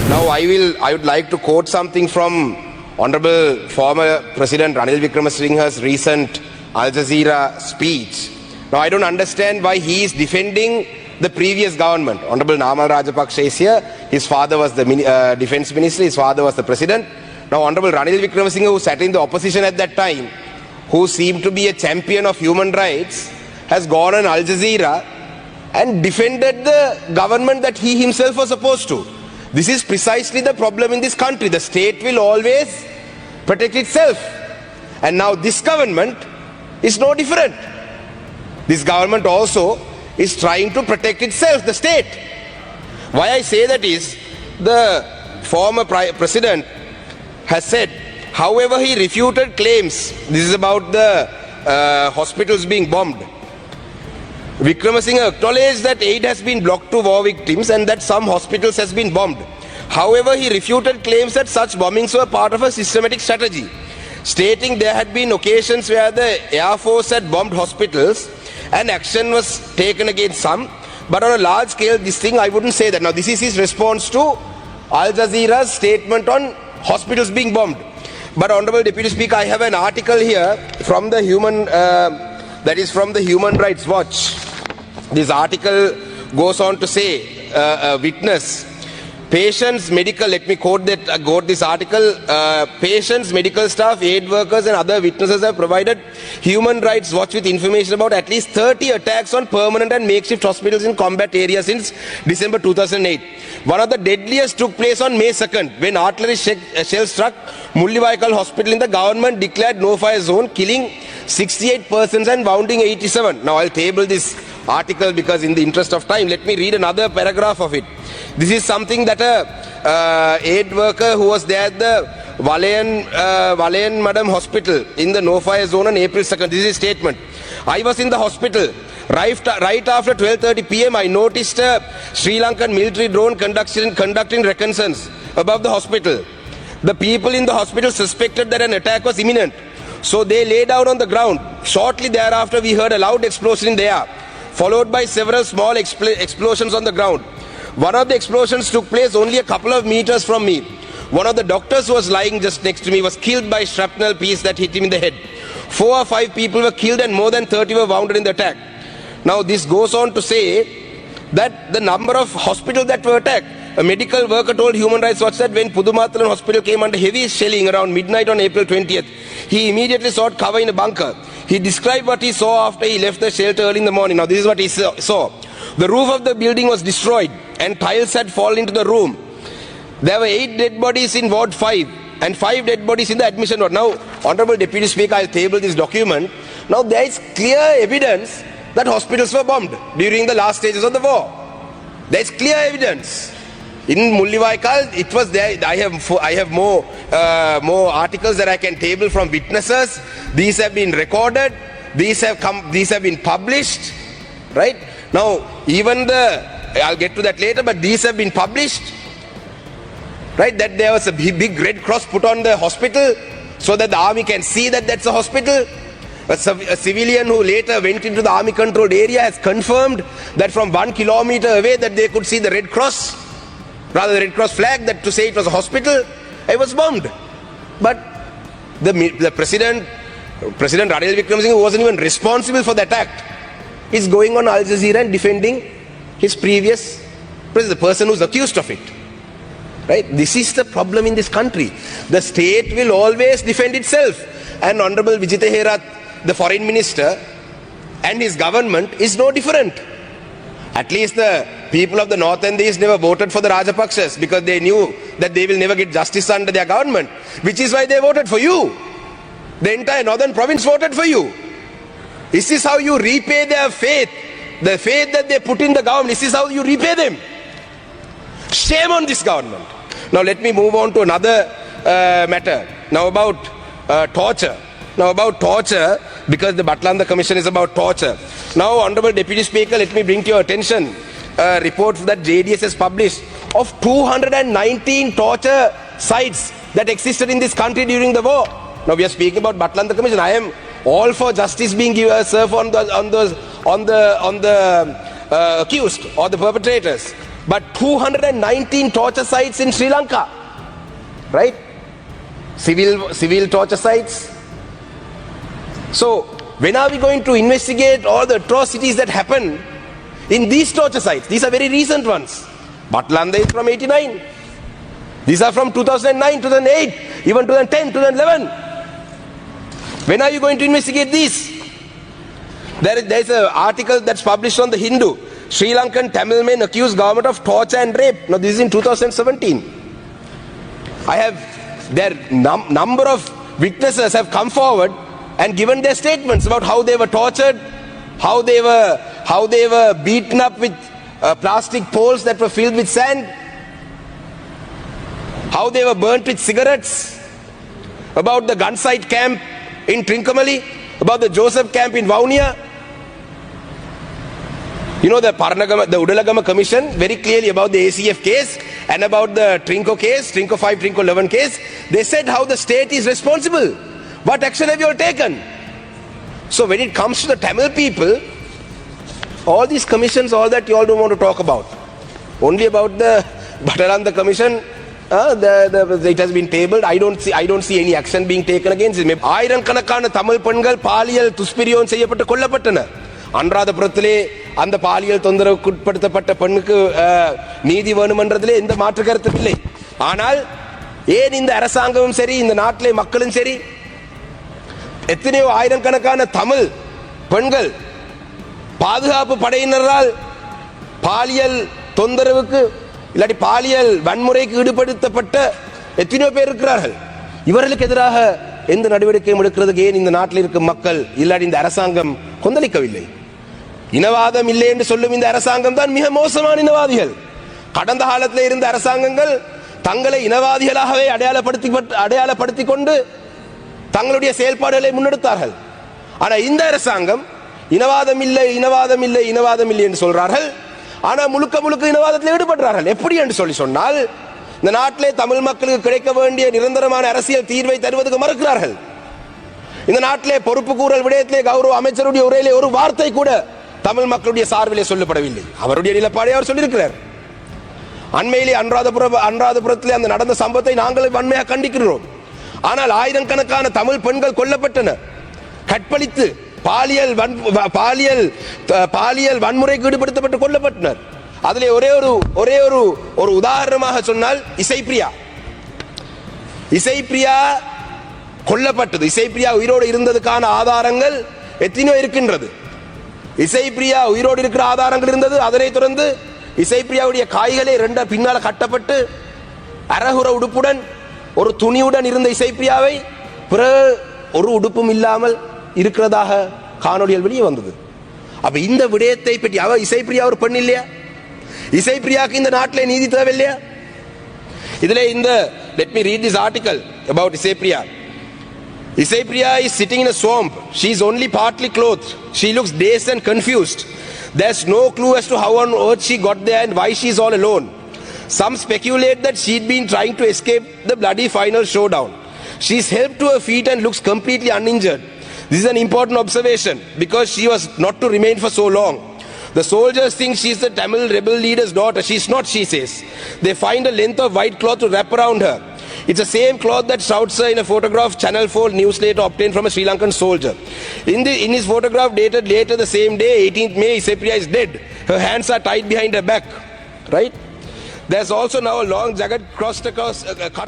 Now I would like to quote something from Honorable former President Ranil Wickremesinghe's recent Al Jazeera speech. Now I don't understand why he is defending the previous government. Honorable Namal Rajapaksa is here. His father was the defense minister. His father was the president. Now Honorable Ranil Wickremesinghe, who sat in the opposition at that time, who seemed to be a champion of human rights, has gone on Al Jazeera and defended the government that he himself was opposed to. This is precisely the problem in this country. The state will always protect itself. And now this government is no different. This government also is trying to protect itself, the state. Why I say that is, the former president has said, however he refuted claims, this is about the hospitals being bombed. Wickremesinghe acknowledged that aid has been blocked to war victims and that some hospitals has been bombed. However, he refuted claims that such bombings were part of a systematic strategy, stating there had been occasions where the Air Force had bombed hospitals and action was taken against some, but on a large scale, this thing, I wouldn't say that. Now, this is his response to Al Jazeera's statement on hospitals being bombed. But Honorable Deputy Speaker, I have an article here from the that is from the Human Rights Watch. This article goes on to say, a witness, patients, medical, let me quote this article, patients, medical staff, aid workers and other witnesses have provided Human Rights Watch with information about at least 30 attacks on permanent and makeshift hospitals in combat areas since December 2008. One of the deadliest took place on May 2nd when artillery shell struck Mullivaikal Hospital in the government declared no-fire zone, killing 68 persons and wounding 87. Now I'll table this article because in the interest of time, let me read another paragraph of it. This is something that a aid worker who was there at the Valayan Madam Hospital in the no-fire zone on April 2nd. This is his statement. I was in the hospital. Right after 12:30 p.m. I noticed a Sri Lankan military drone conducting reconnaissance above the hospital. The people in the hospital suspected that an attack was imminent. So they lay down on the ground. Shortly thereafter, we heard a loud explosion in the air, followed by several small explosions on the ground. One of the explosions took place only a couple of meters from me. One of the doctors who was lying just next to me was killed by shrapnel piece that hit him in the head. 4 or 5 people were killed and more than 30 were wounded in the attack. Now this goes on to say that the number of hospitals that were attacked. A medical worker told Human Rights Watch that when Pudumathalan Hospital came under heavy shelling around midnight on April 20th, he immediately sought cover in a bunker. He described what he saw after he left the shelter early in the morning. Now this is what he saw. The roof of the building was destroyed and tiles had fallen into the room. There were 8 dead bodies in Ward 5 and 5 dead bodies in the admission ward. Now, Honorable Deputy Speaker, I'll table this document. Now there is clear evidence that hospitals were bombed during the last stages of the war. There is clear evidence. In Mullivaikal, it was there. I have more articles that I can table from witnesses. These have been recorded. These have been published. Right? Now, even I'll get to that later, but these have been published. Right? That there was a big red cross put on the hospital so that the army can see that that's a hospital. A civilian who later went into the army controlled area has confirmed that from 1 kilometer away that they could see the red cross. Rather the red cross flag, that to say it was a hospital. It was bombed. But the President Ranil Wickremesinghe, who wasn't even responsible for that act, is going on Al Jazeera and defending his previous president, the person who's accused of it. Right? This is the problem in this country. The state will always defend itself. And Honorable Vijitha Herath, the foreign minister, and his government is no different. At least the people of the north and the east never voted for the Rajapaksas because they knew that they will never get justice under their government, which is why they voted for you. The entire northern province voted for you. This is how you repay their faith, the faith that they put in the government. This is how you repay them. Shame on this government. Now let me move on to another matter. Now about torture. Now about torture, because the Batlanda Commission is about torture. Now, Honorable Deputy Speaker, let me bring to your attention a report that JDS has published of 219 torture sites that existed in this country during the war. Now we are speaking about Batlanda Commission. I am all for justice being served on the accused or the perpetrators. But 219 torture sites in Sri Lanka, right? Civil torture sites. So when are we going to investigate all the atrocities that happen in these torture sites? These are very recent ones. Batlanda is from 89. These are from 2009, 2008, even 2010, 2011. When are you going to investigate these? There is an article that's published on the Hindu. Sri Lankan Tamil men accuse government of torture and rape. Now this is in 2017. Their number of witnesses have come forward and given their statements about how they were tortured, how they were beaten up with plastic poles that were filled with sand, how they were burnt with cigarettes, about the gun site camp in Trincomalee, about the Joseph camp in Vaunia. You know, the Udalagama Commission very clearly about the ACF case and about the Trinco case, Trinco 5, Trinco 11 case, they said how the state is responsible. What action have you all taken? So when it comes to the Tamil people, all these commissions, all that you all don't want to talk about. Only about the Batalanda Commission, it has been tabled. I don't see any action being taken against it. ஆயிரக்கணக்கான தமிழ் பெண்கள் பாலியல் துஷ்பிரயோகம் செய்யப்பட்டு கொல்லப்பட்டனர். அனுராதபுரத்திலே அந்த பாலியல் தொந்தரவுக்கு உட்படுத்தப்பட்ட பெண்ணுக்கு நீதி வேணுமென்றதிலே எந்த மாற்று கருத்தும் இல்லை. ஆனால் ஏன் இந்த அரசாங்கமும் சரி, இந்த நாட்டிலே மக்களும் சரி, எத்தனையோ ஆயிரக்கணக்கான தமிழ் பெண்கள் பாதுகாப்பு படையினரால் பாலியல் தொந்தரவுக்கு இல்லாட்டி பாலியல் வன்முறைக்கு ஈடுபடுத்தப்பட்ட எத்தனையோ பேர் இருக்கிறார்கள். இவர்களுக்கு எதிராக எந்த நடவடிக்கையும் எடுக்கிறதுக்கு ஏன் இந்த நாட்டில் இருக்கும் மக்கள் இல்லாட்டி இந்த அரசாங்கம் கொந்தளிக்கவில்லை? இனவாதம் இல்லை என்று சொல்லும் இந்த அரசாங்கம் தான் மிக மோசமான இனவாதிகள். கடந்த காலத்தில் இருந்த அரசாங்கங்கள் தங்களை இனவாதிகளாகவே அடையாளப்படுத்தி கொண்டு தங்களுடைய செயல்பாடுகளை முன்னெடுத்தார்கள். ஆனால் இந்த அரசாங்கம் இனவாதம் இல்லை, இனவாதம் இல்லை, இனவாதம் இல்லை என்று சொல்றார்கள். ஆனால் முழுக்க இனவாதத்தில் ஈடுபடுறார்கள். எப்படி என்று சொன்னால், இந்த நாட்டிலே தமிழ் மக்களுக்கு கிடைக்க வேண்டிய நிரந்தரமான அரசியல் தீர்வை தருவதற்கு மறுக்கிறார்கள். இந்த நாட்டிலே பொறுப்பு கூறல் விடயத்திலே கௌரவ அமைச்சருடைய உரையிலே ஒரு வார்த்தை கூட தமிழ் மக்களுடைய சார்பிலே சொல்லப்படவில்லை. அவருடைய நிலப்பாடை அவர் சொல்லியிருக்கிறார். அண்மையிலே அனுராதபுரத்திலே அந்த நடந்த சம்பவத்தை நாங்கள் வன்மையாக கண்டிக்கிறோம். ஆனால் ஆயிரக்கணக்கான தமிழ் பெண்கள் கொல்லப்பட்டனர், கற்பழித்து பாலியல் வன்முறைக்கு ஈடுபடுத்தப்பட்டு கொல்லப்பட்டனர். அதிலே ஒரே ஒரு உதாரணமாக சொன்னால் இசைப்பிரியா கொல்லப்பட்டது. இசைப்பிரியா உயிரோடு இருந்ததுக்கான ஆதாரங்கள் எத்தனையோ இருக்கின்றது. இசைப்பிரியா உயிரோடு இருக்கிற ஆதாரங்கள் இருந்தது. அதனை தொடர்ந்து இசைப்பிரியாவுடைய காய்களே ரெண்ட பின்னால கட்டப்பட்டு அரகுர உடுப்புடன் ஒரு துணியுடன் இருந்த இசைப்பிரியாவை பிறகு ஒரு உடுப்பும் இல்லாமல் இருக்கிறதாக காணொலிகள் வெளியே வந்தது. அப்ப இந்த விடயத்தை பற்றி இசைப்பிரியா ஒரு பெண் இல்லையா? இசைப்பிரியாக்கு இந்த நாட்டிலே நீதி தேவையில்லையா? இதுல let me read this article about Isaipriya. Isaipriya is sitting in a swamp. She is only partly clothed. She looks dazed and confused. There's no clue as to how on earth she got there and why she is all alone. Some speculate that she'd been trying to escape the bloody final showdown. She's helped to her feet and looks completely uninjured. This is an important observation because she was not to remain for so long. The soldiers think she's the Tamil rebel leader's daughter. She's not, she says. They find a length of white cloth to wrap around her. It's the same cloth that shrouds her in a photograph Channel 4 news later obtained from a Sri Lankan soldier. In his photograph dated later the same day, 18th May, Isaipriya is dead. Her hands are tied behind her back. Right? There's also now a long jagged cut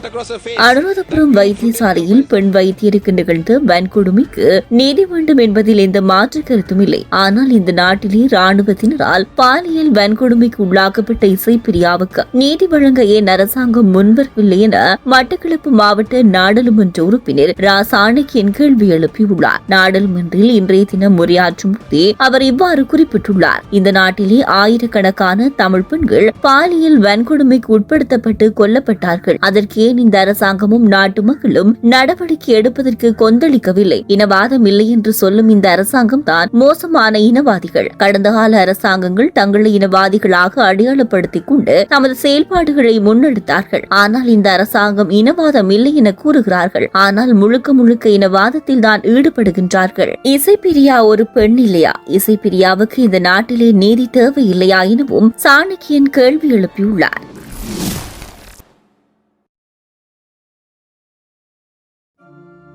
across her face. Anuradhapura வைத்தியசாலையில் பெண் வைத்தியருக்கு நிகழ்ந்த வன்கொடுமைக்கு நீதி வேண்டும் என்பதில் எந்த மாற்று கருத்தும் இல்லை. ஆனால் இந்த நாட்டிலே ராணுவத்தினரால் பாலியல் வன்கொடுமைக்கு உள்ளாக்கப்பட்ட இசைப்பிரியாவுக்கு நீதி வழங்க ஏன் அரசாங்கம் முன்வரவில்லை என மட்டக்களப்பு மாவட்ட நாடாளுமன்ற உறுப்பினர் ரா சாணக்கியன் கேள்வி எழுப்பியுள்ளார். நாடாளுமன்றில் இன்றைய தினம் உரையாற்றும் போதே அவர் இவ்வாறு குறிப்பிட்டுள்ளார். இந்த நாட்டிலே ஆயிரக்கணக்கான தமிழ் பெண்கள் பாலியல் வன்கொடுமைக்கு உட்படுத்தப்பட்டு கொல்லப்பட்டார்கள். அதற்கு ஏன் இந்த அரசாங்கமும் நாட்டு மக்களும் நடவடிக்கை எடுப்பதற்கு கொந்தளிக்கவில்லை? இனவாதம் இல்லை என்று சொல்லும் இந்த அரசாங்கம் தான் மோசமான இனவாதிகள். கடந்த கால அரசாங்கங்கள் தங்களை இனவாதிகளாக அடையாளப்படுத்திக் கொண்டு தமது செயல்பாடுகளை முன்னெடுத்தார்கள். ஆனால் இந்த அரசாங்கம் இனவாதம் இல்லை என கூறுகிறார்கள். ஆனால் முழுக்க முழுக்க இனவாதத்தில் தான் ஈடுபடுகின்றார்கள். இசைப்பிரியா ஒரு பெண் இல்லையா? இசைப்பிரியாவுக்கு இந்த நாட்டிலே நீதி தேவையில்லையா எனவும் சாணக்கியன் கேள்வி எழுப்பியுள்ளார்.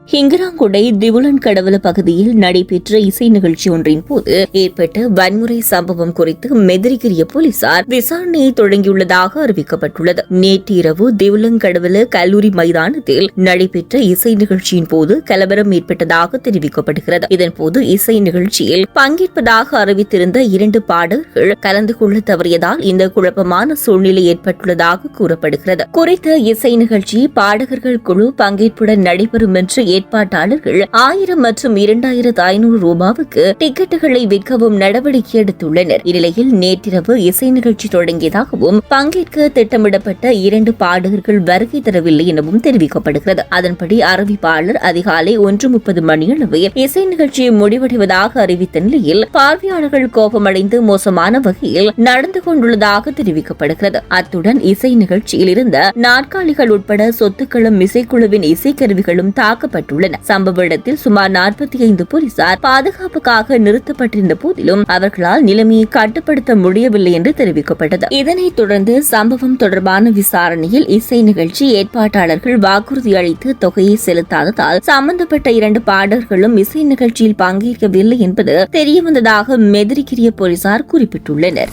ஹிங்கராங்குடை திவுலன் கடவுள பகுதியில் நடைபெற்ற இசை நிகழ்ச்சி ஒன்றின் போது ஏற்பட்ட வன்முறை சம்பவம் குறித்து மெதிரிகிரிய போலீசார் விசாரணையை தொடங்கியுள்ளதாக அறிவிக்கப்பட்டுள்ளது. நேற்று இரவு திவுலங்கடவுள கல்லூரி மைதானத்தில் நடைபெற்ற இசை நிகழ்ச்சியின் போது கலவரம் ஏற்பட்டதாக தெரிவிக்கப்படுகிறது. இதன்போது இசை நிகழ்ச்சியில் பங்கேற்பதாக அறிவித்திருந்த 2 பாடகர்கள் கலந்து கொள்ள தவறியதால் இந்த குழப்பமான சூழ்நிலை ஏற்பட்டுள்ளதாக கூறப்படுகிறது. குறித்த இசை நிகழ்ச்சி பாடகர்கள் குழு பங்கேற்புடன் நடைபெறும் என்று ஏற்பாட்டாளர்கள் 1000 மற்றும் 2500 ரூபாவுக்கு டிக்கெட்டுகளை விற்கவும் நடவடிக்கை எடுத்துள்ளனர். இந்நிலையில் நேற்றிரவு இசை நிகழ்ச்சி தொடங்கியதாகவும் பங்கேற்க திட்டமிடப்பட்ட 2 பாடகர்கள் வருகை தரவில்லை எனவும் தெரிவிக்கப்படுகிறது. அதன்படி அறிவிப்பாளர் அதிகாலை 1:30 மணியளவில் இசை நிகழ்ச்சி முடிவடைவதாக அறிவித்த நிலையில் பார்வையாளர்கள் கோபமடைந்து மோசமான வகையில் நடந்து கொண்டுள்ளதாக தெரிவிக்கப்படுகிறது. அத்துடன் இசை நிகழ்ச்சியில் இருந்த நாற்காலிகள் உட்பட சொத்துக்களும் இசைக்குழுவின் இசைக்கருவிகளும் தாக்கப்பட்டுள்ளன. சம்பவ இடத்தில் சுமார் 45 போலீசார் பாதுகாப்புக்காக நிறுத்தப்பட்டிருந்த போதிலும் அவர்களால் நிலைமையை கட்டுப்படுத்த முடியவில்லை என்று தெரிவிக்கப்பட்டது. இதனைத் தொடர்ந்து சம்பவம் தொடர்பான விசாரணையில் இசை நிகழ்ச்சி ஏற்பாட்டாளர்கள் வாக்குறுதி அளித்து தொகையை செலுத்தாததால் சம்பந்தப்பட்ட 2 பாடகர்களும் இசை நிகழ்ச்சியில் பங்கேற்கவில்லை என்பது தெரியவந்ததாக மெதிரிகிரிய போலீசார் குறிப்பிட்டுள்ளனர்.